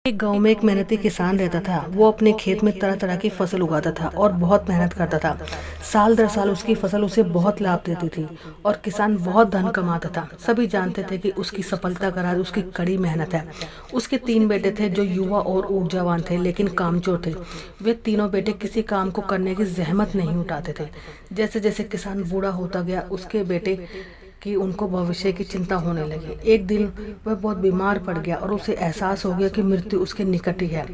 एक गांव में एक मेहनती किसान रहता था। वो अपने खेत में तरह तरह की फसल उगाता था और बहुत मेहनत करता था। साल दर साल उसकी फसल उसे बहुत लाभ देती थी और किसान बहुत धन कमाता था। सभी जानते थे कि उसकी सफलता का राज उसकी कड़ी मेहनत है। उसके 3 बेटे थे जो युवा और ऊर्जावान थे लेकिन कामचोर थे। वे तीनों बेटे किसी काम को करने की जहमत नहीं उठाते थे। जैसे जैसे किसान बूढ़ा होता गया उसके बेटे कि उनको भविष्य की चिंता होने लगी। एक दिन वह बहुत बीमार पड़ गया और उसे एहसास हो गया कि मृत्यु उसके निकट ही है।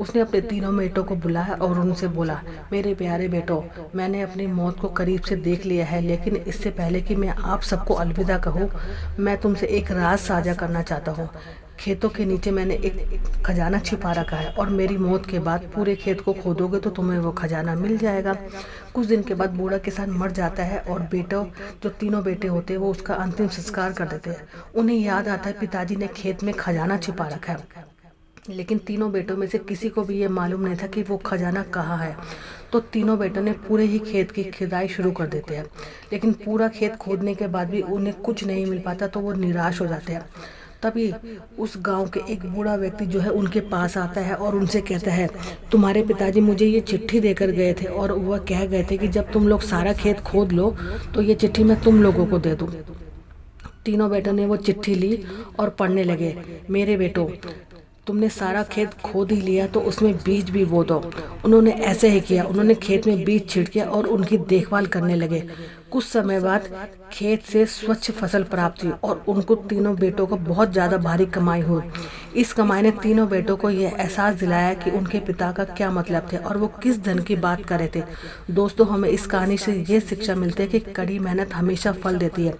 उसने अपने तीनों बेटों को बुलाया और उनसे बोला, मेरे प्यारे बेटों, मैंने अपनी मौत को करीब से देख लिया है, लेकिन इससे पहले कि मैं आप सबको अलविदा कहूँ, मैं तुमसे एक राज साझा करना चाहता हूँ। खेतों के नीचे मैंने एक खजाना छिपा रखा है और मेरी मौत के बाद पूरे खेत को खोदोगे तो तुम्हें वो खजाना मिल जाएगा। कुछ दिन के बाद बूढ़ा किसान मर जाता है और बेटों जो तीनों बेटे होते हैं वो उसका अंतिम संस्कार कर देते हैं। उन्हें याद आता है पिताजी ने खेत में खजाना छिपा रखा है, लेकिन तीनों बेटों में से किसी को भी ये मालूम नहीं था कि वो खजाना कहाँ है। तो तीनों बेटों ने पूरे ही खेत की खुदाई शुरू कर देते हैं, लेकिन पूरा खेत खोदने के बाद भी उन्हें कुछ नहीं मिल पाता तो वो निराश हो जाते हैं। तभी उस गांव के एक बूढ़ा व्यक्ति जो है उनके पास आता है और उनसे कहता है, तुम्हारे पिताजी मुझे ये चिट्ठी देकर गए थे और वह कह गए थे कि जब तुम लोग सारा खेत खोद लो तो ये चिट्ठी मैं तुम लोगों को दे दूं। तीनों बेटों ने वो चिट्ठी ली और पढ़ने लगे, मेरे बेटों, तुमने सारा खेत खोद ही लिया तो उसमें बीज भी बो दो। उन्होंने ऐसे ही किया। उन्होंने खेत में बीज छिड़के और उनकी देखभाल करने लगे। कुछ समय बाद खेत से स्वच्छ फसल प्राप्त हुई और उनको तीनों बेटों को बहुत ज़्यादा भारी कमाई हुई। इस कमाई ने तीनों बेटों को यह एहसास दिलाया कि उनके पिता का क्या मतलब थे और वो किस धन की बात कर रहे थे। दोस्तों, हमें इस कहानी से ये शिक्षा मिलती है कि कड़ी मेहनत हमेशा फल देती है।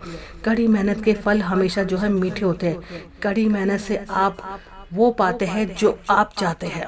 कड़ी मेहनत के फल हमेशा जो है मीठे होते हैं। कड़ी मेहनत से आप वो पाते हैं जो आप चाहते हैं।